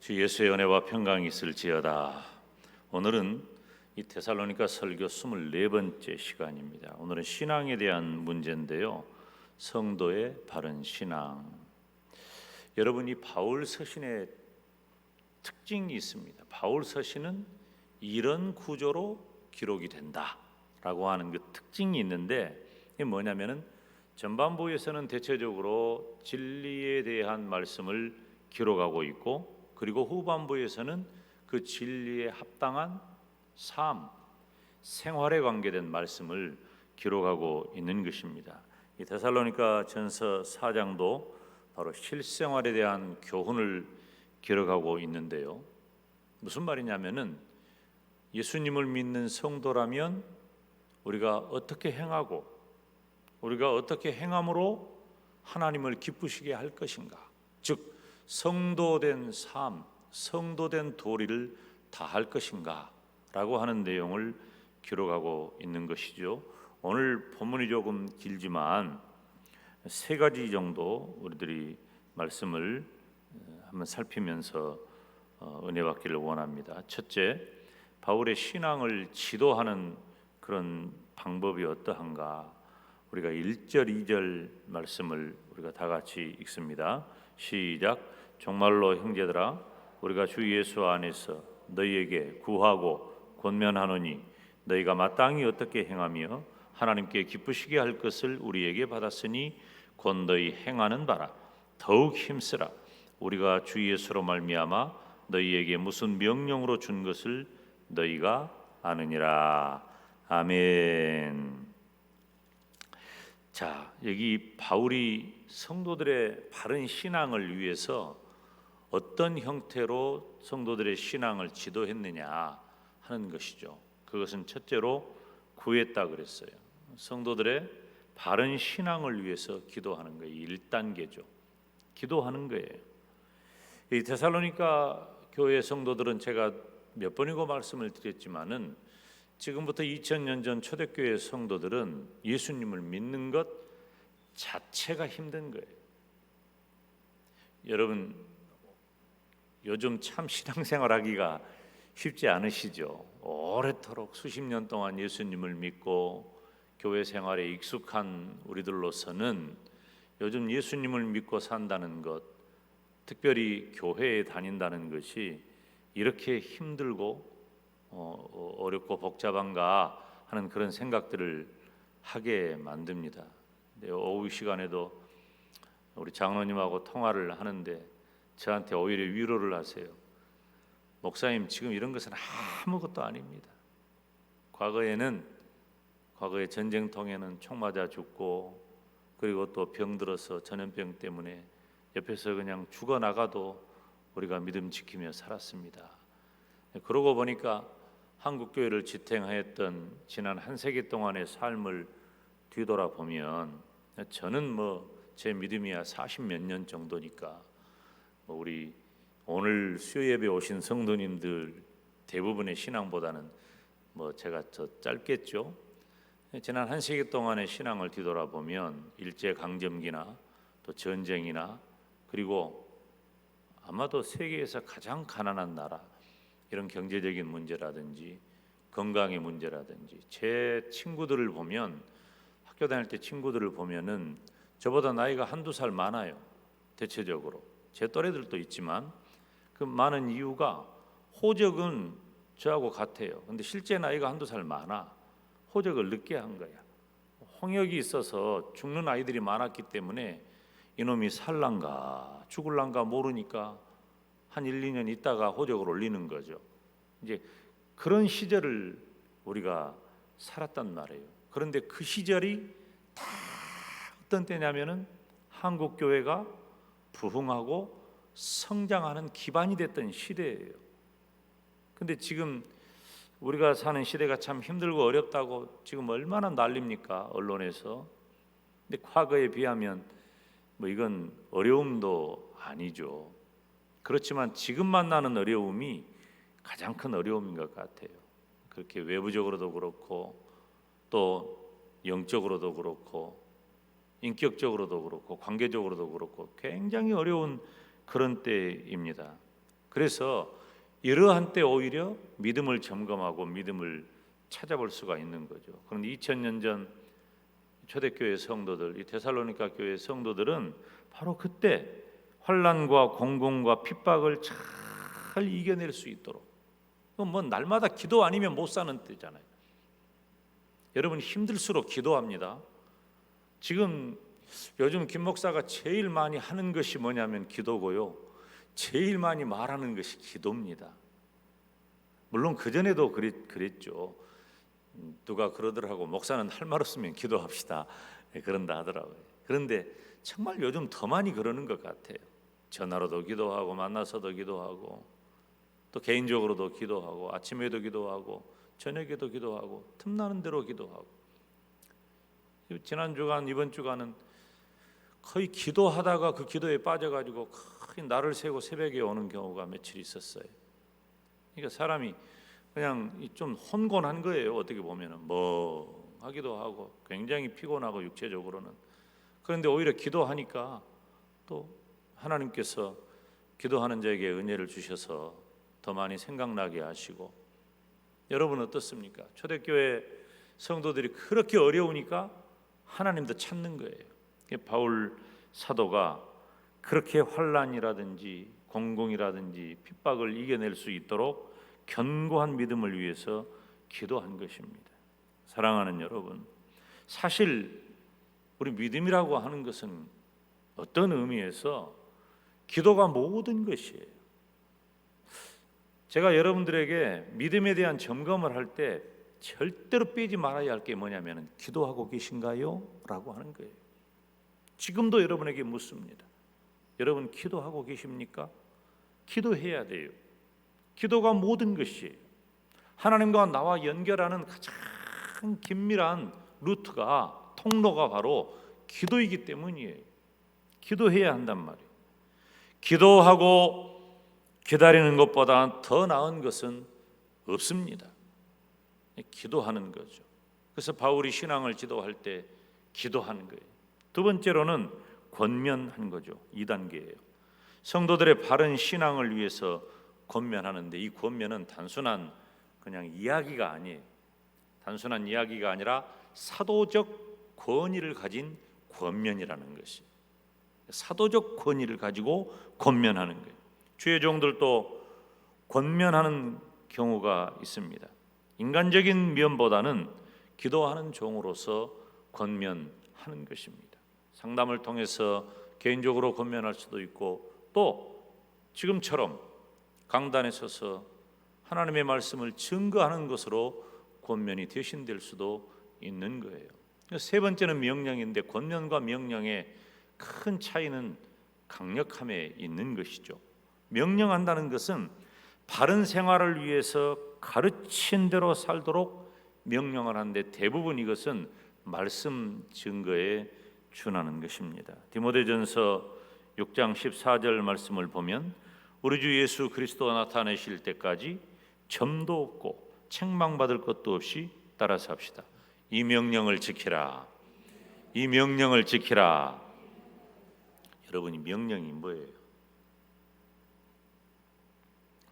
주 예수의 은혜와 평강이 있을지어다. 오늘은 이 데살로니가 설교 24번째 시간입니다. 오늘은 신앙에 대한 문제인데요. 성도의 바른 신앙. 여러분, 이 바울 서신의 특징이 있습니다. 바울 서신은 이런 구조로 기록이 된다라고 하는 그 특징이 있는데, 이게 뭐냐면은 전반부에서는 대체적으로 진리에 대한 말씀을 기록하고 있고, 그리고 후반부에서는 그 진리에 합당한 삶, 생활에 관계된 말씀을 기록하고 있는 것입니다. 이 데살로니가 전서 4장도 바로 실생활에 대한 교훈을 기록하고 있는데요. 무슨 말이냐면은 예수님을 믿는 성도라면 우리가 어떻게 행하고 우리가 어떻게 행함으로 하나님을 기쁘시게 할 것인가, 즉 성도된 삶, 성도된 도리를 다할 것인가 라고 하는 내용을 기록하고 있는 것이죠. 오늘 본문이 조금 길지만 세 가지 정도 우리들이 말씀을 한번 살피면서 은혜 받기를 원합니다. 첫째, 바울의 신앙을 지도하는 그런 방법이 어떠한가. 우리가 1절, 2절 말씀을 우리가 다 같이 읽습니다. 시작. 정말로 형제들아, 우리가 주 예수 안에서 너희에게 구하고 권면하노니 너희가 마땅히 어떻게 행하며 하나님께 기쁘시게 할 것을 우리에게 받았으니 곧 너희 행하는 바라. 더욱 힘쓰라. 우리가 주 예수로 말미암아 너희에게 무슨 명령으로 준 것을 너희가 아느니라. 아멘. 자, 여기 바울이 성도들의 바른 신앙을 위해서 어떤 형태로 성도들의 신앙을 지도했느냐 하는 것이죠. 그것은 첫째로 구했다 그랬어요. 성도들의 바른 신앙을 위해서 기도하는 거예요. 1단계죠. 기도하는 거예요. 이 데살로니가 교회 성도들은 제가 몇 번이고 말씀을 드렸지만은 지금부터 2000년 전 초대교회 성도들은 예수님을 믿는 것 자체가 힘든 거예요. 여러분, 요즘 참 신앙생활하기가 쉽지 않으시죠? 오래도록 수십 년 동안 예수님을 믿고 교회 생활에 익숙한 우리들로서는 요즘 예수님을 믿고 산다는 것, 특별히 교회에 다닌다는 것이 이렇게 힘들고 어렵고 복잡한가 하는 그런 생각들을 하게 만듭니다. 오후 시간에도 우리 장로님하고 통화를 하는데 저한테 오히려 위로를 하세요. 목사님, 지금 이런 것은 아무것도 아닙니다. 과거에 전쟁통에는 총 맞아 죽고, 그리고 또 병들어서 전염병 때문에 옆에서 그냥 죽어나가도 우리가 믿음 지키며 살았습니다. 그러고 보니까 한국교회를 지탱하였던 지난 한 세기 동안의 삶을 뒤돌아보면 저는 제 믿음이야 40몇 년 정도니까 우리 오늘 수요예배 오신 성도님들 대부분의 신앙보다는 제가 더 짧겠죠. 지난 한 세기 동안의 신앙을 뒤돌아보면 일제강점기나 또 전쟁이나, 그리고 아마도 세계에서 가장 가난한 나라, 이런 경제적인 문제라든지 건강의 문제라든지, 제 친구들을 보면, 학교 다닐 때 친구들을 보면은 저보다 나이가 한두 살 많아요. 대체적으로 제 또래들도 있지만 그 많은 이유가 호적은 저하고 같아요. 근데 실제 나이가 한두 살 많아. 호적을 늦게 한 거야. 홍역이 있어서 죽는 아이들이 많았기 때문에 이놈이 살란가 죽을란가 모르니까 한 1, 2년 있다가 호적을 올리는 거죠. 이제 그런 시절을 우리가 살았단 말이에요. 그런데 그 시절이 다 어떤 때냐면은 한국 교회가 부흥하고 성장하는 기반이 됐던 시대예요. 근데 지금 우리가 사는 시대가 참 힘들고 어렵다고 지금 얼마나 난립니까, 언론에서. 근데 과거에 비하면 이건 어려움도 아니죠. 그렇지만 지금 만나는 어려움이 가장 큰 어려움인 것 같아요. 그렇게 외부적으로도 그렇고 또 영적으로도 그렇고 인격적으로도 그렇고 관계적으로도 그렇고 굉장히 어려운 그런 때입니다. 그래서 이러한 때 오히려 믿음을 점검하고 믿음을 찾아볼 수가 있는 거죠. 그런데 2000년 전 초대교회 성도들, 이 데살로니가 교회 성도들은 바로 그때 환난과 공공과 핍박을 잘 이겨낼 수 있도록, 뭐 날마다 기도 아니면 못 사는 때잖아요. 여러분 힘들수록 기도합니다. 지금 요즘 김 목사가 제일 많이 하는 것이 뭐냐면 기도고요, 제일 많이 말하는 것이 기도입니다. 물론 그전에도 그랬죠. 누가 그러더라고, 목사는 할 말 없으면 기도합시다, 그런다 하더라고요. 그런데 정말 요즘 더 많이 그러는 것 같아요. 전화로도 기도하고 만나서도 기도하고 또 개인적으로도 기도하고 아침에도 기도하고 저녁에도 기도하고 틈나는 대로 기도하고, 지난 주간 이번 주간은 거의 기도하다가 그 기도에 빠져가지고 거의 날을 새고 새벽에 오는 경우가 며칠 있었어요. 그러니까 사람이 그냥 좀 혼곤한 거예요. 어떻게 보면은 멍하기도 하고 굉장히 피곤하고 육체적으로는. 그런데 오히려 기도하니까 또 하나님께서 기도하는 자에게 은혜를 주셔서 더 많이 생각나게 하시고. 여러분 어떻습니까? 초대교회 성도들이 그렇게 어려우니까 하나님도 찾는 거예요. 바울 사도가 그렇게 환난이라든지 공공이라든지 핍박을 이겨낼 수 있도록 견고한 믿음을 위해서 기도한 것입니다. 사랑하는 여러분, 사실 우리 믿음이라고 하는 것은 어떤 의미에서 기도가 모든 것이에요. 제가 여러분들에게 믿음에 대한 점검을 할 때 절대로 빼지 말아야 할 게 뭐냐면 기도하고 계신가요? 라고 하는 거예요. 지금도 여러분에게 묻습니다. 여러분 기도하고 계십니까? 기도해야 돼요. 기도가 모든 것이에요. 하나님과 나와 연결하는 가장 긴밀한 루트가, 통로가 바로 기도이기 때문이에요. 기도해야 한단 말이에요. 기도하고 기다리는 것보다 더 나은 것은 없습니다. 기도하는 거죠. 그래서 바울이 신앙을 지도할 때 기도하는 거예요. 두 번째로는 권면한 거죠. 2단계예요. 성도들의 바른 신앙을 위해서 권면하는데, 이 권면은 단순한 그냥 이야기가 아니에요. 단순한 이야기가 아니라 사도적 권위를 가진 권면이라는 것이, 사도적 권위를 가지고 권면하는 거예요. 주의 종들도 권면하는 경우가 있습니다. 인간적인 면보다는 기도하는 종으로서 권면하는 것입니다. 상담을 통해서 개인적으로 권면할 수도 있고, 또 지금처럼 강단에 서서 하나님의 말씀을 증거하는 것으로 권면이 대신될 수도 있는 거예요. 세 번째는 명령인데, 권면과 명령의 큰 차이는 강력함에 있는 것이죠. 명령한다는 것은 바른 생활을 위해서 가르친 대로 살도록 명령을 하는데, 대부분 이것은 말씀 증거에 준하는 것입니다. 디모데전서 6장 14절 말씀을 보면 우리 주 예수 그리스도가 나타내실 때까지 점도 없고 책망받을 것도 없이 따라서 합시다. 이 명령을 지키라. 이 명령을 지키라. 여러분이 명령이 뭐예요?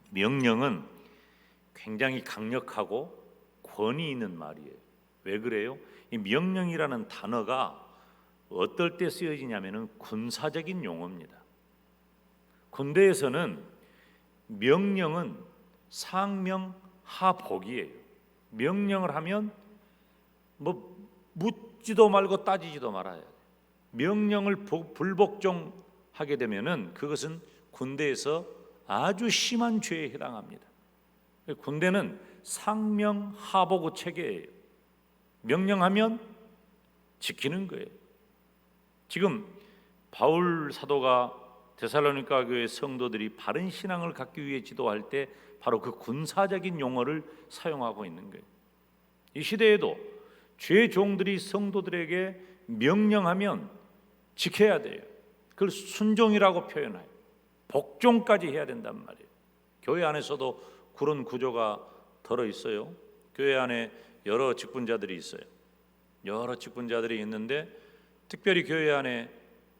명령은 굉장히 강력하고 권위 있는 말이에요. 왜 그래요? 이 명령이라는 단어가 어떨 때 쓰여지냐면은 군사적인 용어입니다. 군대에서는 명령은 상명하복이에요. 명령을 하면 뭐 묻지도 말고 따지지도 말아야 돼요. 명령을 불복종하게 되면은 그것은 군대에서 아주 심한 죄에 해당합니다. 군대는 상명하복 체계예요. 명령하면 지키는 거예요. 지금 바울 사도가 데살로니가 교회 성도들이 바른 신앙을 갖기 위해 지도할 때 바로 그 군사적인 용어를 사용하고 있는 거예요. 이 시대에도 죄 종들이 성도들에게 명령하면 지켜야 돼요. 그걸 순종이라고 표현해요. 복종까지 해야 된단 말이에요. 교회 안에서도 그런 구조가 들어 있어요. 교회 안에 여러 직분자들이 있어요. 여러 직분자들이 있는데, 특별히 교회 안에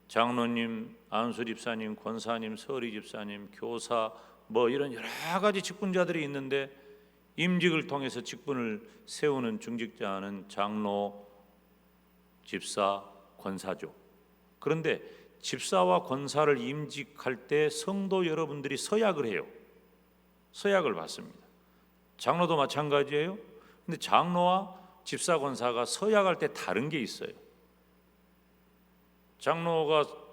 장로님, 안수 집사님, 권사님, 서리 집사님, 교사, 뭐 이런 여러 가지 직분자들이 있는데 임직을 통해서 직분을 세우는 중직자는 장로, 집사, 권사죠. 그런데 집사와 권사를 임직할 때 성도 여러분들이 서약을 해요. 서약을 받습니다. 장로도 마찬가지예요. 근데 장로와 집사, 권사가 서약할 때 다른 게 있어요.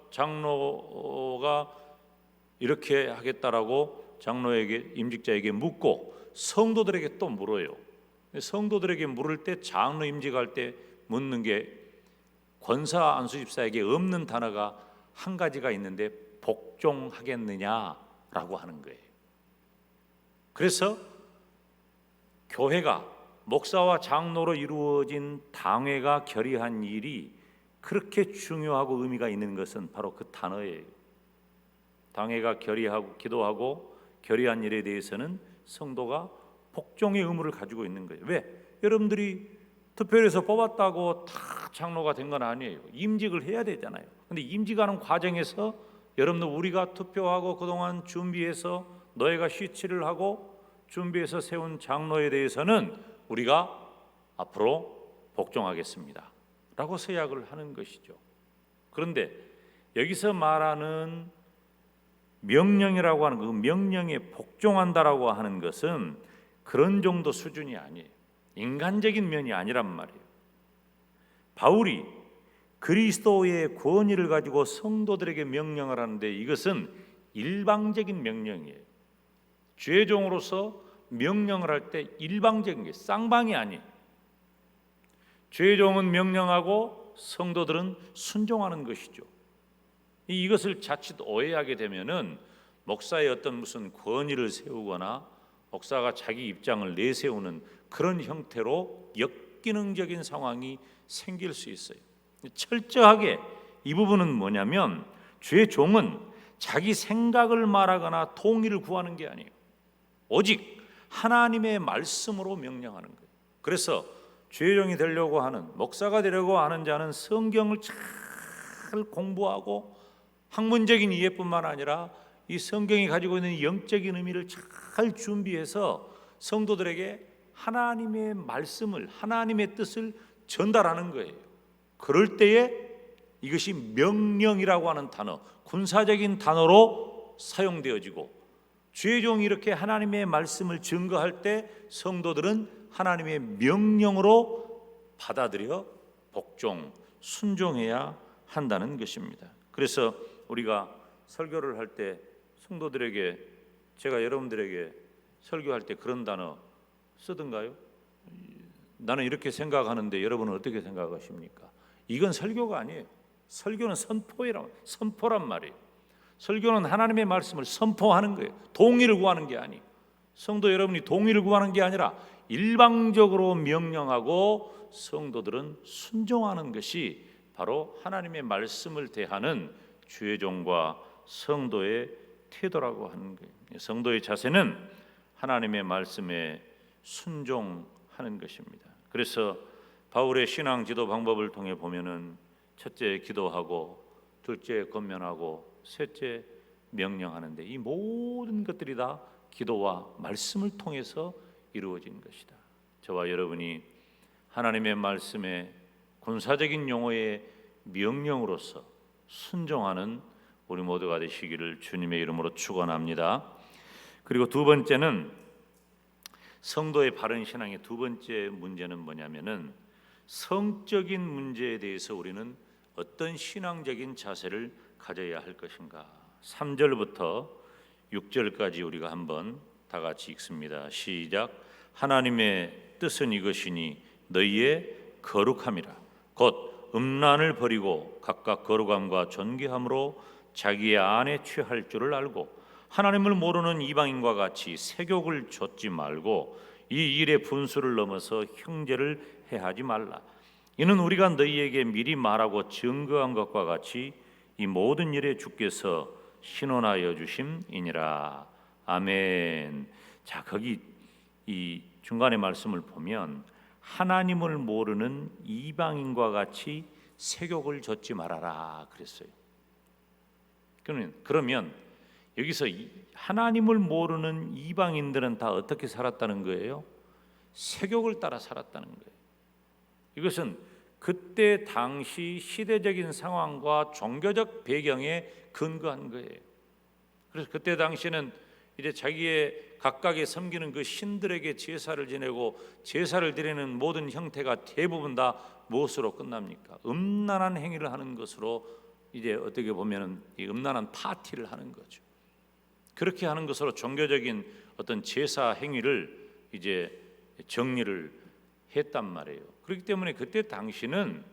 장로가 이렇게 하겠다라고 장로에게, 임직자에게 묻고 성도들에게 또 물어요. 성도들에게 물을 때, 장로 임직할 때 묻는 게 권사, 안수 집사에게 없는 단어가 한 가지가 있는데 복종하겠느냐라고 하는 거예요. 그래서 교회가 목사와 장로로 이루어진 당회가 결의한 일이 그렇게 중요하고 의미가 있는 것은 바로 그 단어예요. 당회가 결의하고 기도하고 결의한 일에 대해서는 성도가 복종의 의무를 가지고 있는 거예요. 왜? 여러분들이 투표해서 뽑았다고 다 장로가 된 건 아니에요. 임직을 해야 되잖아요. 근데 임직하는 과정에서 여러분들, 우리가 투표하고 그동안 준비해서 너희가 시치를 하고 준비해서 세운 장로에 대해서는 우리가 앞으로 복종하겠습니다 라고 서약을 하는 것이죠. 그런데 여기서 말하는 명령이라고 하는 그 명령에 복종한다라고 하는 것은 그런 정도 수준이 아니에요. 인간적인 면이 아니란 말이에요. 바울이 그리스도의 권위를 가지고 성도들에게 명령을 하는데 이것은 일방적인 명령이에요. 죄종으로서 명령을 할 때 일방적인 게, 쌍방이 아니에요. 죄종은 명령하고 성도들은 순종하는 것이죠. 이것을 자칫 오해하게 되면은 목사의 어떤 무슨 권위를 세우거나 목사가 자기 입장을 내세우는 그런 형태로 역기능적인 상황이 생길 수 있어요. 철저하게 이 부분은 뭐냐면, 죄종은 자기 생각을 말하거나 통일을 구하는 게 아니에요. 오직 하나님의 말씀으로 명령하는 거예요. 그래서 죄종이 되려고 하는, 목사가 되려고 하는 자는 성경을 잘 공부하고 학문적인 이해뿐만 아니라 이 성경이 가지고 있는 영적인 의미를 잘 준비해서 성도들에게 하나님의 말씀을, 하나님의 뜻을 전달하는 거예요. 그럴 때에 이것이 명령이라고 하는 단어, 군사적인 단어로 사용되어지고, 죄종이 이렇게 하나님의 말씀을 증거할 때 성도들은 하나님의 명령으로 받아들여 복종, 순종해야 한다는 것입니다. 그래서 우리가 설교를 할 때 성도들에게, 제가 여러분들에게 설교할 때 그런 단어 쓰던가요? 나는 이렇게 생각하는데 여러분은 어떻게 생각하십니까? 이건 설교가 아니에요. 설교는 선포란 말이에요. 설교는 하나님의 말씀을 선포하는 거예요. 동의를 구하는 게 아니에요. 성도 여러분이 동의를 구하는 게 아니라 일방적으로 명령하고 성도들은 순종하는 것이 바로 하나님의 말씀을 대하는 죄종과 성도의 태도라고 하는 거예요. 성도의 자세는 하나님의 말씀에 순종하는 것입니다. 그래서 바울의 신앙 지도 방법을 통해 보면은 첫째 기도하고, 둘째 권면하고, 셋째 명령하는데 이 모든 것들이 다 기도와 말씀을 통해서 이루어진 것이다. 저와 여러분이 하나님의 말씀에 군사적인 용어의 명령으로서 순종하는 우리 모두가 되시기를 주님의 이름으로 축원합니다. 그리고 두 번째는, 성도의 바른 신앙의 두 번째 문제는 뭐냐면은 성적인 문제에 대해서 우리는 어떤 신앙적인 자세를 가져야 할 것인가. 3절부터 6절까지 우리가 한번 다 같이 읽습니다. 시작. 하나님의 뜻은 이것이니 너희의 거룩함이라. 곧 음란을 버리고 각각 거룩함과 존귀함으로 자기의 안에 취할 줄을 알고, 하나님을 모르는 이방인과 같이 세욕을 좇지 말고 이 일의 분수를 넘어서 형제를 해하지 말라. 이는 우리가 너희에게 미리 말하고 증거한 것과 같이 이 모든 일에 주께서 신원하여 주심이니라. 아멘. 자, 거기 이 중간의 말씀을 보면 하나님을 모르는 이방인과 같이 세욕을 좇지 말아라 그랬어요. 그러면 여기서 하나님을 모르는 이방인들은 다 어떻게 살았다는 거예요? 세욕을 따라 살았다는 거예요. 이것은 그때 당시 시대적인 상황과 종교적 배경에 근거한 거예요. 그래서 그때 당시에는 이제 자기의 각각의 섬기는 그 신들에게 제사를 지내고 제사를 드리는 모든 형태가 대부분 다 무엇으로 끝납니까? 음란한 행위를 하는 것으로, 이제 어떻게 보면은 이 음란한 파티를 하는 거죠. 그렇게 하는 것으로 종교적인 어떤 제사 행위를 이제 정리를 했단 말이에요. 그렇기 때문에 그때 당시는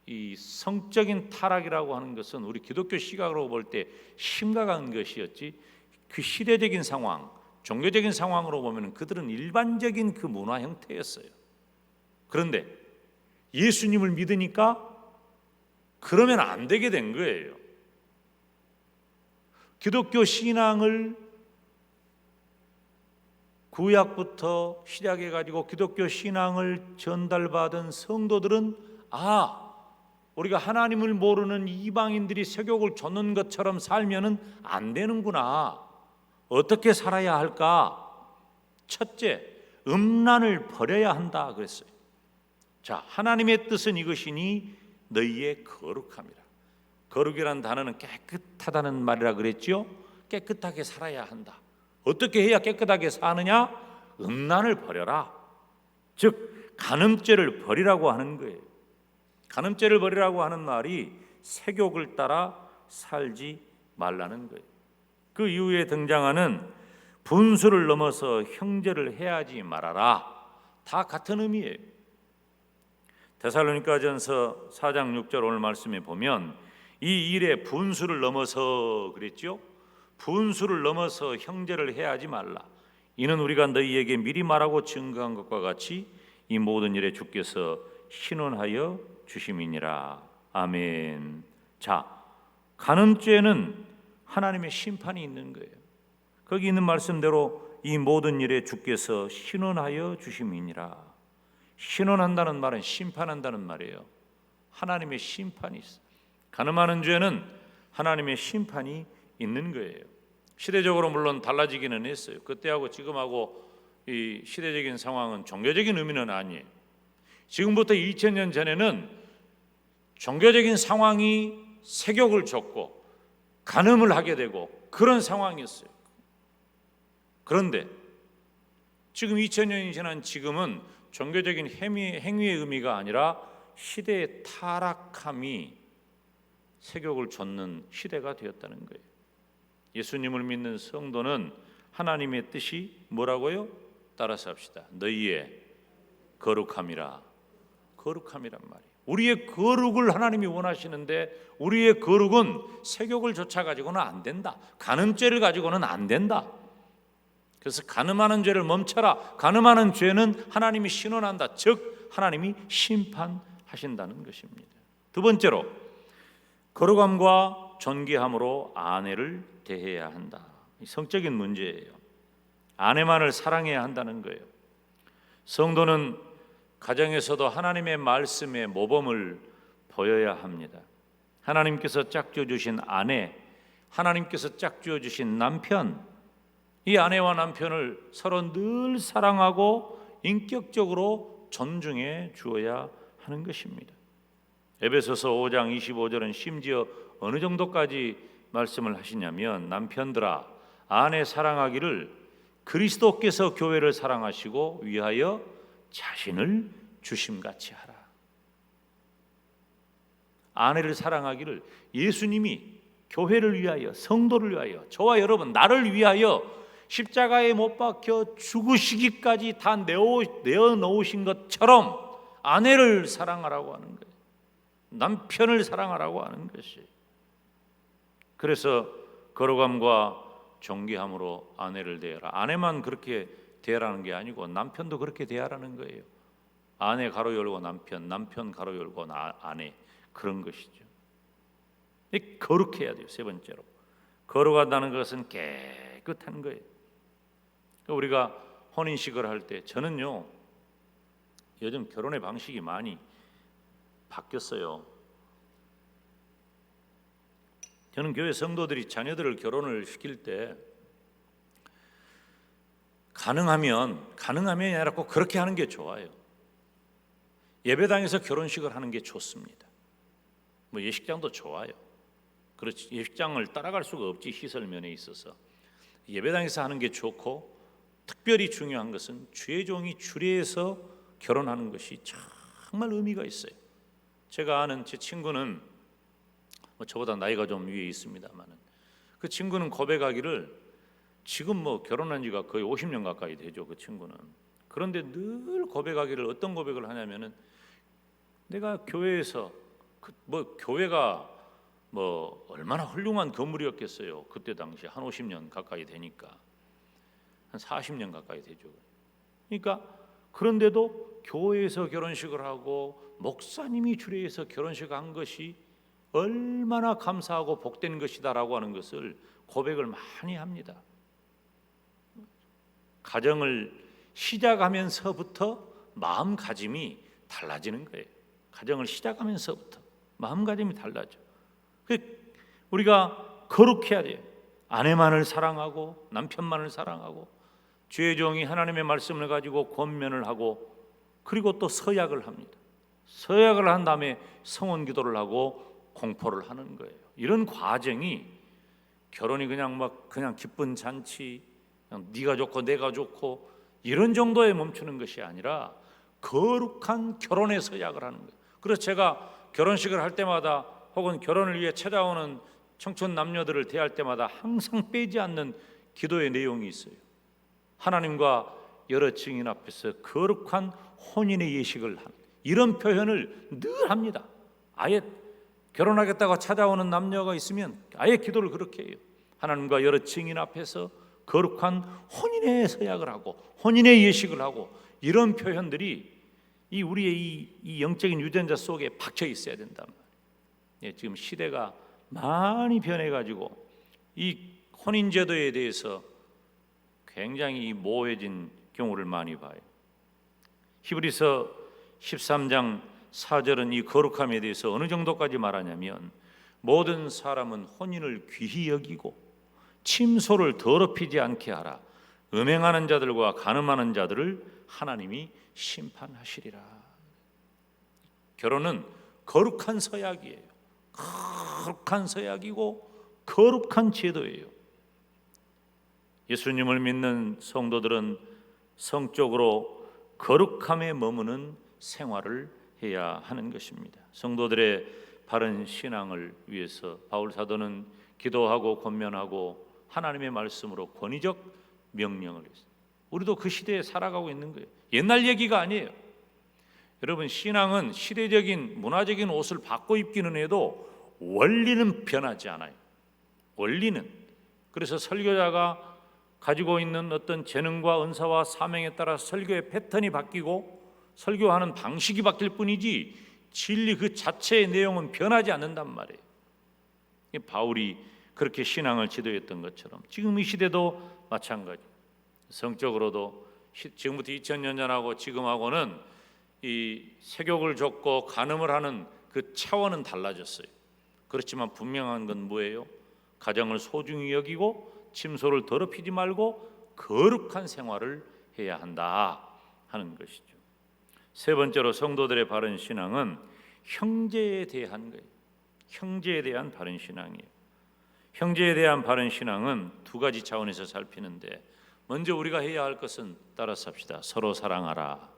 이 성적인 타락이라고 하는 것은 우리 기독교 시각으로 볼 때 심각한 것이었지, 그 시대적인 상황, 종교적인 상황으로 보면 그들은 일반적인 그 문화 형태였어요. 그런데 예수님을 믿으니까 그러면 안 되게 된 거예요. 기독교 신앙을 구약부터 시작해 가지고 기독교 신앙을 전달받은 성도들은 우리가 하나님을 모르는 이방인들이 세욕을 좇는 것처럼 살면은 안 되는구나. 어떻게 살아야 할까? 첫째, 음란을 버려야 한다 그랬어요. 자, 하나님의 뜻은 이것이니 너희의 거룩함이라. 거룩이라는 단어는 깨끗하다는 말이라 그랬죠. 깨끗하게 살아야 한다. 어떻게 해야 깨끗하게 사느냐? 음란을 버려라. 즉 간음죄를 버리라고 하는 거예요. 간음죄를 버리라고 하는 말이 세욕을 따라 살지 말라는 거예요. 그 이후에 등장하는 분수를 넘어서 형제를 해하지 말아라. 다 같은 의미예요. 데살로니가전서 4장 6절 오늘 말씀에 보면 이 일에 분수를 넘어서 그랬죠. 분수를 넘어서 형제를 해하지 말라. 이는 우리가 너희에게 미리 말하고 증거한 것과 같이 이 모든 일에 주께서 신원하여 주심이니라. 아멘. 자, 간음죄는 하나님의 심판이 있는 거예요. 거기 있는 말씀대로 이 모든 일에 주께서 신원하여 주심이니라. 신원한다는 말은 심판한다는 말이에요. 하나님의 심판이 있어요. 간음하는 죄는 하나님의 심판이 있는 거예요. 시대적으로 물론 달라지기는 했어요. 그때하고 지금하고 이 시대적인 상황은 종교적인 의미는 아니에요. 지금부터 2000년 전에는 종교적인 상황이 세욕을 줬고 간음을 하게 되고 그런 상황이었어요. 그런데 지금 2000년이 지난 지금은 종교적인 행위의 의미가 아니라 시대의 타락함이 세욕을 좇는 시대가 되었다는 거예요. 예수님을 믿는 성도는 하나님의 뜻이 뭐라고요? 따라서 합시다. 너희의 거룩함이라. 거룩함이란 말이에요. 우리의 거룩을 하나님이 원하시는데 우리의 거룩은 세욕을 좇아가지고는 안 된다. 간음죄를 가지고는 안 된다. 그래서 간음하는 죄를 멈춰라. 간음하는 죄는 하나님이 신원한다. 즉 하나님이 심판하신다는 것입니다. 두 번째로 거룩함과 존귀함으로 아내를 대해야 한다. 성적인 문제예요. 아내만을 사랑해야 한다는 거예요. 성도는 가정에서도 하나님의 말씀에 모범을 보여야 합니다. 하나님께서 짝지어 주신 아내, 하나님께서 짝지어 주신 남편, 이 아내와 남편을 서로 늘 사랑하고 인격적으로 존중해 주어야 하는 것입니다. 에베소서 5장 25절은 심지어 어느 정도까지 말씀을 하시냐면 남편들아 아내 사랑하기를 그리스도께서 교회를 사랑하시고 위하여 자신을 주심같이 하라. 아내를 사랑하기를 예수님이 교회를 위하여 성도를 위하여 저와 여러분 나를 위하여 십자가에 못 박혀 죽으시기까지 다 내어놓으신 것처럼 아내를 사랑하라고 하는 거예요. 남편을 사랑하라고 하는 것이. 그래서 거룩함과 존귀함으로 아내를 대하라. 아내만 그렇게 대하라는 게 아니고 남편도 그렇게 대하라는 거예요. 아내 가로 열고 남편, 남편 가로 열고 아내, 그런 것이죠. 거룩해야 돼요. 세 번째로 거룩하다는 것은 깨끗한 거예요. 우리가 혼인식을 할 때 저는요 요즘 결혼의 방식이 많이 바뀌었어요. 저는 교회 성도들이 자녀들을 결혼을 시킬 때 가능하면이 아니라 꼭 그렇게 하는 게 좋아요. 예배당에서 결혼식을 하는 게 좋습니다. 뭐 예식장도 좋아요. 그렇지, 예식장을 따라갈 수가 없지, 시설면에 있어서. 예배당에서 하는 게 좋고, 특별히 중요한 것은 주의 종이 주례에서 결혼하는 것이 정말 의미가 있어요. 제가 아는 제 친구는 저보다 나이가 좀 위에 있습니다만, 그 친구는 고백하기를, 지금 뭐 결혼한 지가 거의 50년 가까이 되죠, 그 친구는. 그런데 늘 고백하기를, 어떤 고백을 하냐면은, 내가 교회에서 교회가 뭐 얼마나 훌륭한 건물이었겠어요. 그때 당시 한 50년 가까이 되니까, 한 40년 가까이 되죠. 그러니까 그런데도 교회에서 결혼식을 하고 목사님이 주례해서 결혼식 한 것이 얼마나 감사하고 복된 것이다라고 하는 것을 고백을 많이 합니다. 가정을 시작하면서부터 마음가짐이 달라지는 거예요. 가정을 시작하면서부터 마음가짐이 달라져. 우리가 거룩해야 돼요. 아내만을 사랑하고 남편만을 사랑하고, 주의 종이 하나님의 말씀을 가지고 권면을 하고, 그리고 또 서약을 합니다. 서약을 한 다음에 성원 기도를 하고 공포를 하는 거예요. 이런 과정이, 결혼이 그냥 기쁜 잔치, 그냥 네가 좋고 내가 좋고 이런 정도에 멈추는 것이 아니라 거룩한 결혼의 서약을 하는 거예요. 그래서 제가 결혼식을 할 때마다, 혹은 결혼을 위해 찾아오는 청춘 남녀들을 대할 때마다 항상 빼지 않는 기도의 내용이 있어요. 하나님과 여러 증인 앞에서 거룩한 혼인의 예식을 하는, 이런 표현을 늘 합니다. 아예 결혼하겠다고 찾아오는 남녀가 있으면 아예 기도를 그렇게 해요. 하나님과 여러 증인 앞에서 거룩한 혼인의 서약을 하고 혼인의 예식을 하고, 이런 표현들이 우리의 이 영적인 유전자 속에 박혀 있어야 된단 말이에요. 지금 시대가 많이 변해가지고 이 혼인제도에 대해서 굉장히 모호해진 경우를 많이 봐요. 히브리서 13장 4절은 이 거룩함에 대해서 어느 정도까지 말하냐면, 모든 사람은 혼인을 귀히 여기고 침소를 더럽히지 않게 하라. 음행하는 자들과 간음하는 자들을 하나님이 심판하시리라. 결혼은 거룩한 서약이에요. 거룩한 서약이고 거룩한 제도예요. 예수님을 믿는 성도들은 성적으로 거룩함에 머무는 생활을 해야 하는 것입니다. 성도들의 바른 신앙을 위해서 바울 사도는 기도하고 권면하고 하나님의 말씀으로 권위적 명령을 했어요. 우리도 그 시대에 살아가고 있는 거예요. 옛날 얘기가 아니에요. 여러분, 신앙은 시대적인 문화적인 옷을 바꿔 입기는 해도 원리는 변하지 않아요. 원리는. 그래서 설교자가 가지고 있는 어떤 재능과 은사와 사명에 따라 설교의 패턴이 바뀌고 설교하는 방식이 바뀔 뿐이지, 진리 그 자체의 내용은 변하지 않는단 말이에요. 바울이 그렇게 신앙을 지도했던 것처럼 지금 이 시대도 마찬가지. 성적으로도 지금부터 2000년 전하고 지금하고는 이 세욕을 좇고 간음을 하는 그 차원은 달라졌어요. 그렇지만 분명한 건 뭐예요? 가정을 소중히 여기고 침소를 더럽히지 말고 거룩한 생활을 해야 한다 하는 것이죠. 세 번째로 성도들의 바른 신앙은 형제에 대한 거예요. 형제에 대한 바른 신앙이에요. 형제에 대한 바른 신앙은 두 가지 차원에서 살피는데, 먼저 우리가 해야 할 것은 따라서 합시다. 서로 사랑하라.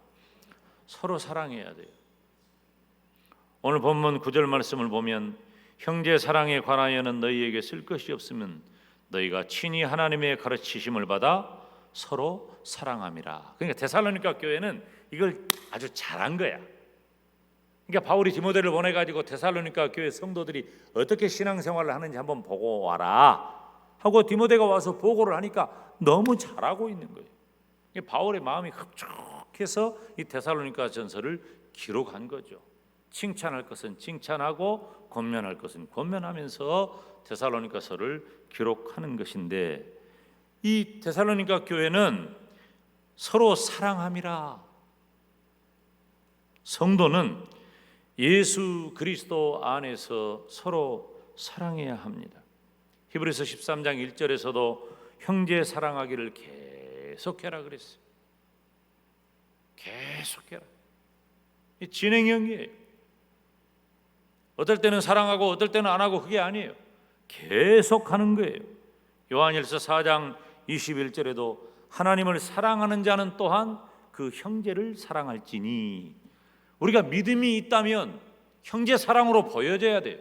서로 사랑해야 돼요. 오늘 본문 9절 말씀을 보면, 형제 사랑에 관하여는 너희에게 쓸 것이 없으면 너희가 친히 하나님의 가르치심을 받아 서로 사랑함이라. 그러니까 데살로니가 교회는 이걸 아주 잘한 거야. 그러니까 바울이 디모데를 보내가지고 데살로니가 교회 성도들이 어떻게 신앙생활을 하는지 한번 보고 와라 하고 디모데가 와서 보고를 하니까 너무 잘하고 있는 거예요. 바울의 마음이 흡족해서 이 데살로니가 전서를 기록한 거죠. 칭찬할 것은 칭찬하고 권면할 것은 권면하면서 데살로니가서를 기록하는 것인데, 이 데살로니가 교회는 서로 사랑함이라. 성도는 예수 그리스도 안에서 서로 사랑해야 합니다. 히브리서 13장 1절에서도 형제 사랑하기를 계속해라 그랬어요. 계속해라. 이 진행형이에요. 어떨 때는 사랑하고 어떨 때는 안 하고 그게 아니에요. 계속하는 거예요. 요한일서 4장 21절에도 하나님을 사랑하는 자는 또한 그 형제를 사랑할지니, 우리가 믿음이 있다면 형제 사랑으로 보여져야 돼요.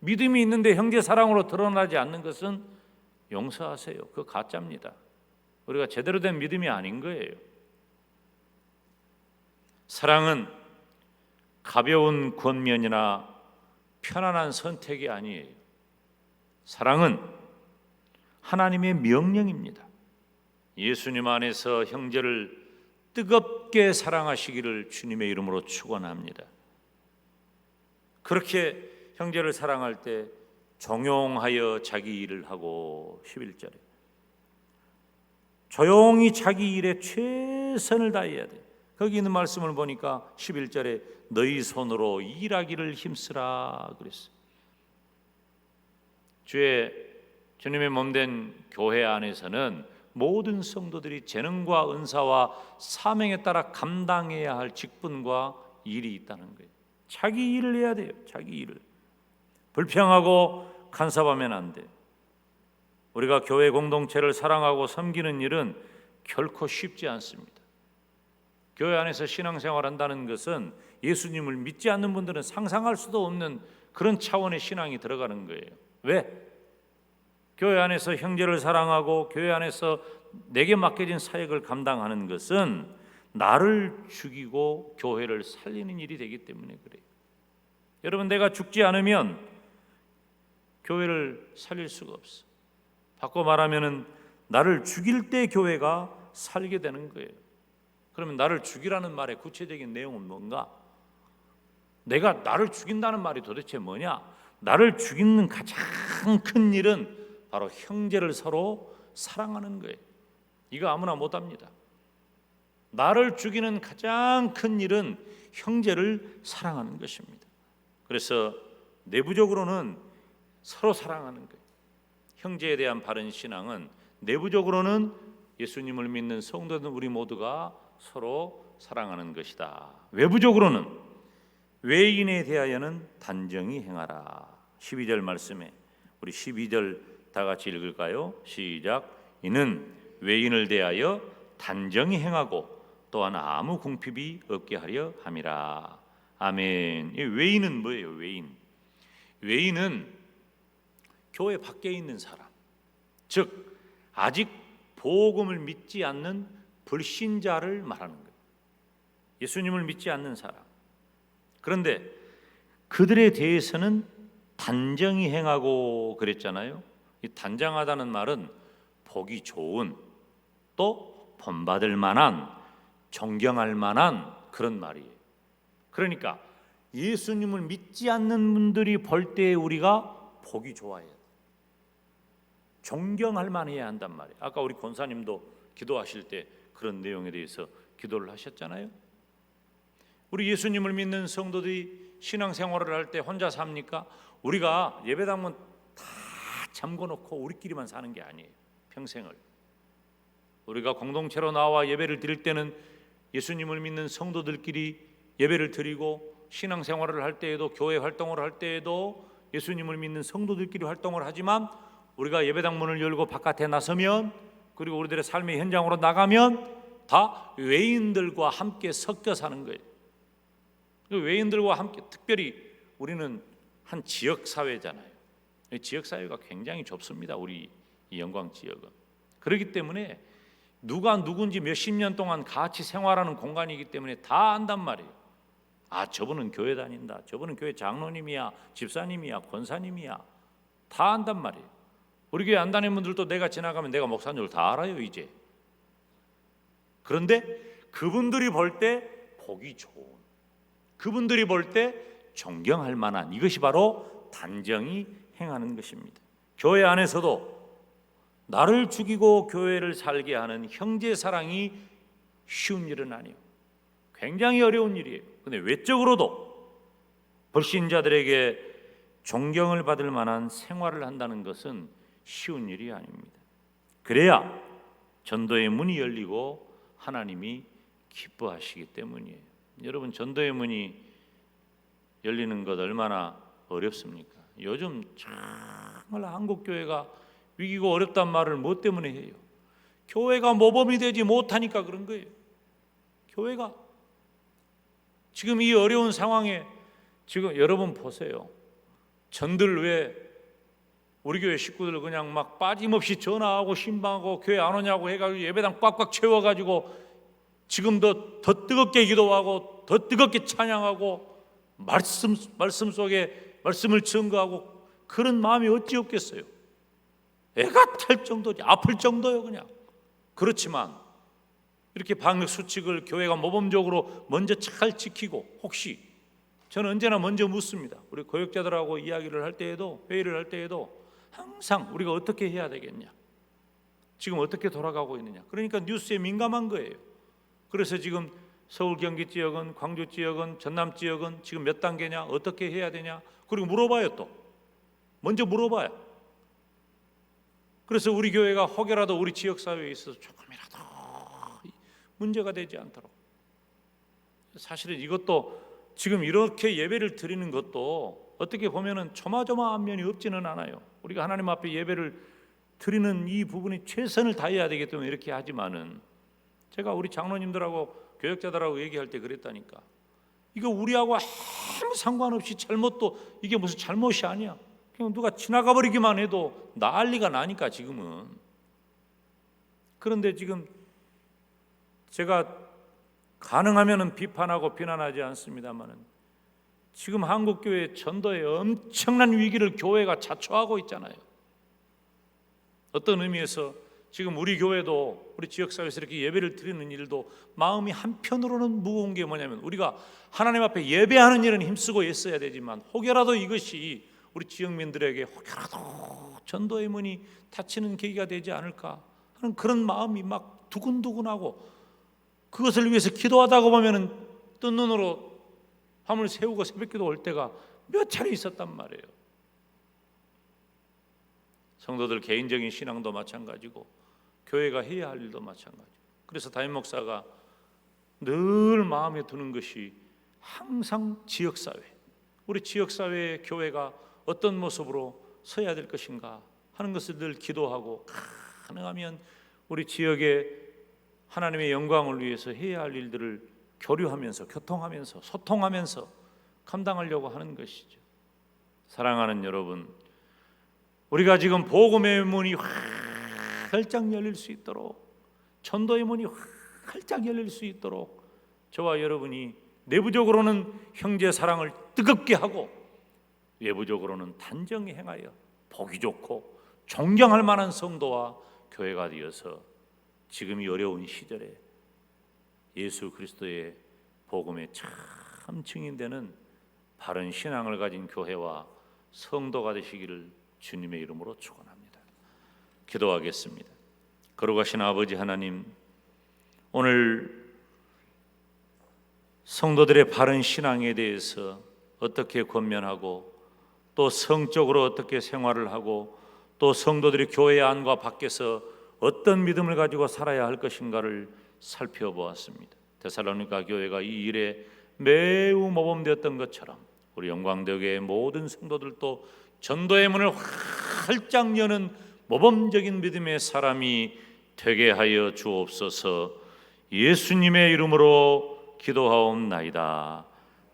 믿음이 있는데 형제 사랑으로 드러나지 않는 것은 용서하세요. 그거 가짜입니다. 우리가 제대로 된 믿음이 아닌 거예요. 사랑은 가벼운 권면이나 편안한 선택이 아니에요. 사랑은 하나님의 명령입니다. 예수님 안에서 형제를 뜨겁게 사랑하시기를 주님의 이름으로 축원합니다. 그렇게 형제를 사랑할 때 종용하여 자기 일을 하고, 11절에 조용히 자기 일에 최선을 다해야 돼. 거기 있는 말씀을 보니까 11절에 너희 손으로 일하기를 힘쓰라 그랬어요. 주님의 몸된 교회 안에서는 모든 성도들이 재능과 은사와 사명에 따라 감당해야 할 직분과 일이 있다는 거예요. 자기 일을 해야 돼요. 자기 일을. 불평하고 간섭하면 안 돼. 우리가 교회 공동체를 사랑하고 섬기는 일은 결코 쉽지 않습니다. 교회 안에서 신앙생활 한다는 것은 예수님을 믿지 않는 분들은 상상할 수도 없는 그런 차원의 신앙이 들어가는 거예요. 왜? 교회 안에서 형제를 사랑하고 교회 안에서 내게 맡겨진 사역을 감당하는 것은 나를 죽이고 교회를 살리는 일이 되기 때문에 그래요. 여러분, 내가 죽지 않으면 교회를 살릴 수가 없어. 바꿔 말하면은 나를 죽일 때 교회가 살게 되는 거예요. 그러면 나를 죽이라는 말의 구체적인 내용은 뭔가? 내가 나를 죽인다는 말이 도대체 뭐냐? 나를 죽이는 가장 큰 일은 바로 형제를 서로 사랑하는 거예요. 이거 아무나 못합니다. 나를 죽이는 가장 큰 일은 형제를 사랑하는 것입니다. 그래서 내부적으로는 서로 사랑하는 거예요. 형제에 대한 바른 신앙은 내부적으로는 예수님을 믿는 성도들 우리 모두가 서로 사랑하는 것이다. 외부적으로는 외인에 대하여는 단정히 행하라. 12절 말씀에 우리 12절 다 같이 읽을까요? 시작. 이는 외인을 대하여 단정히 행하고 또한 아무 궁핍이 없게 하려 함이라. 아멘. 이 외인은 뭐예요? 외인은 교회 밖에 있는 사람, 즉 아직 복음을 믿지 않는 불신자를 말하는 거예요. 예수님을 믿지 않는 사람. 그런데 그들에 대해서는 단정히 행하고 그랬잖아요. 이 단정하다는 말은 보기 좋은, 또 본받을 만한, 존경할 만한 그런 말이에요. 그러니까 예수님을 믿지 않는 분들이 볼 때 우리가 보기 좋아해요. 존경할 만해야 한단 말이에요. 아까 우리 권사님도 기도하실 때 그런 내용에 대해서 기도를 하셨잖아요. 우리 예수님을 믿는 성도들이 신앙생활을 할 때 혼자 삽니까? 우리가 예배당은 다 잠궈놓고 우리끼리만 사는 게 아니에요. 평생을. 우리가 공동체로 나와 예배를 드릴 때는 예수님을 믿는 성도들끼리 예배를 드리고, 신앙생활을 할 때에도, 교회 활동을 할 때에도 예수님을 믿는 성도들끼리 활동을 하지만, 우리가 예배당 문을 열고 바깥에 나서면, 그리고 우리들의 삶의 현장으로 나가면 다 외인들과 함께 섞여 사는 거예요. 외인들과 함께, 특별히 우리는 한 지역사회잖아요. 지역사회가 굉장히 좁습니다. 우리 이 영광 지역은. 그렇기 때문에 누가 누군지 몇십 년 동안 같이 생활하는 공간이기 때문에 다 안단 말이에요. 아, 저분은 교회 다닌다, 저분은 교회 장로님이야, 집사님이야, 권사님이야, 다 안단 말이에요. 우리 교회 안 다니는 분들도 내가 지나가면 내가 목사인 줄 다 알아요 이제. 그런데 그분들이 볼 때 보기 좋은, 그분들이 볼 때 존경할 만한, 이것이 바로 단정히 행하는 것입니다. 교회 안에서도 나를 죽이고 교회를 살게 하는 형제 사랑이 쉬운 일은 아니에요. 굉장히 어려운 일이에요. 근데 외적으로도 불신자들에게 존경을 받을 만한 생활을 한다는 것은 쉬운 일이 아닙니다. 그래야 전도의 문이 열리고 하나님이 기뻐하시기 때문이에요. 여러분, 전도의 문이 열리는 것 얼마나 어렵습니까? 요즘 정말 한국 교회가 위기고 어렵단 말을 뭐 때문에 해요? 교회가 모범이 되지 못하니까 그런 거예요. 교회가 지금 이 어려운 상황에 지금 여러분 보세요. 전들 왜 우리 교회 식구들 그냥 막 빠짐없이 전화하고 신방하고 교회 안 오냐고 해가지고 예배당 꽉꽉 채워가지고 지금 더 뜨겁게 기도하고 더 뜨겁게 찬양하고 말씀 속에 말씀을 증거하고 그런 마음이 어찌 없겠어요? 애가 탈 정도지, 아플 정도요 그냥. 그렇지만 이렇게 방역 수칙을 교회가 모범적으로 먼저 잘 지키고, 혹시 저는 언제나 먼저 묻습니다. 우리 교역자들하고 이야기를 할 때에도, 회의를 할 때에도 항상 우리가 어떻게 해야 되겠냐, 지금 어떻게 돌아가고 있느냐. 그러니까 뉴스에 민감한 거예요. 그래서 지금 서울 경기 지역은, 광주 지역은, 전남 지역은 지금 몇 단계냐, 어떻게 해야 되냐, 그리고 물어봐요. 또 먼저 물어봐요. 그래서 우리 교회가 혹여라도 우리 지역사회에 있어서 조금이라도 문제가 되지 않도록, 사실은 이것도 지금 이렇게 예배를 드리는 것도 어떻게 보면은 조마조마한 면이 없지는 않아요. 우리가 하나님 앞에 예배를 드리는 이 부분이 최선을 다해야 되기 때문에 이렇게 하지만은, 제가 우리 장로님들하고 교역자들하고 얘기할 때 그랬다니까, 이거 우리하고 아무 상관없이 잘못도, 이게 무슨 잘못이 아니야. 그냥 누가 지나가 버리기만 해도 난리가 나니까 지금은. 그런데 지금 제가 가능하면은 비판하고 비난하지 않습니다만은, 지금 한국 교회 전도에 엄청난 위기를 교회가 자초하고 있잖아요. 어떤 의미에서 지금 우리 교회도, 우리 지역사회에서 이렇게 예배를 드리는 일도 마음이 한편으로는 무거운 게 뭐냐면, 우리가 하나님 앞에 예배하는 일은 힘쓰고 애써야 되지만 혹여라도 이것이 우리 지역민들에게 혹여라도 전도의 문이 닫히는 계기가 되지 않을까 하는 그런 마음이 막 두근두근하고, 그것을 위해서 기도하다가 보면은 뜬 눈으로 밤을 새우고 새벽기도 올 때가 몇 차례 있었단 말이에요. 성도들 개인적인 신앙도 마찬가지고 교회가 해야 할 일도 마찬가지고. 그래서 담임 목사가 늘 마음에 두는 것이 항상 지역사회, 우리 지역사회의 교회가 어떤 모습으로 서야 될 것인가 하는 것을 늘 기도하고, 가능하면 우리 지역의 하나님의 영광을 위해서 해야 할 일들을 교류하면서, 교통하면서, 소통하면서 감당하려고 하는 것이죠. 사랑하는 여러분, 우리가 지금 복음의 문이 활짝 열릴 수 있도록, 전도의 문이 활짝 열릴 수 있도록 저와 여러분이 내부적으로는 형제 사랑을 뜨겁게 하고 외부적으로는 단정히 행하여 보기 좋고 존경할 만한 성도와 교회가 되어서 지금 이 어려운 시절에 예수 그리스도의 복음에 참 증인되는 바른 신앙을 가진 교회와 성도가 되시기를 주님의 이름으로 축원합니다. 기도하겠습니다. 거룩하신 아버지 하나님, 오늘 성도들의 바른 신앙에 대해서 어떻게 권면하고, 또 성적으로 어떻게 생활을 하고, 또 성도들이 교회 안과 밖에서 어떤 믿음을 가지고 살아야 할 것인가를 살펴보았습니다. 데살로니가 교회가 이 일에 매우 모범되었던 것처럼 우리 영광대교의 모든 성도들도 전도의 문을 활짝 여는 모범적인 믿음의 사람이 되게 하여 주옵소서. 예수님의 이름으로 기도하옵나이다.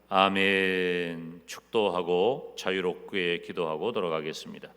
아멘. 축도하고 자유롭게 기도하고 돌아가겠습니다.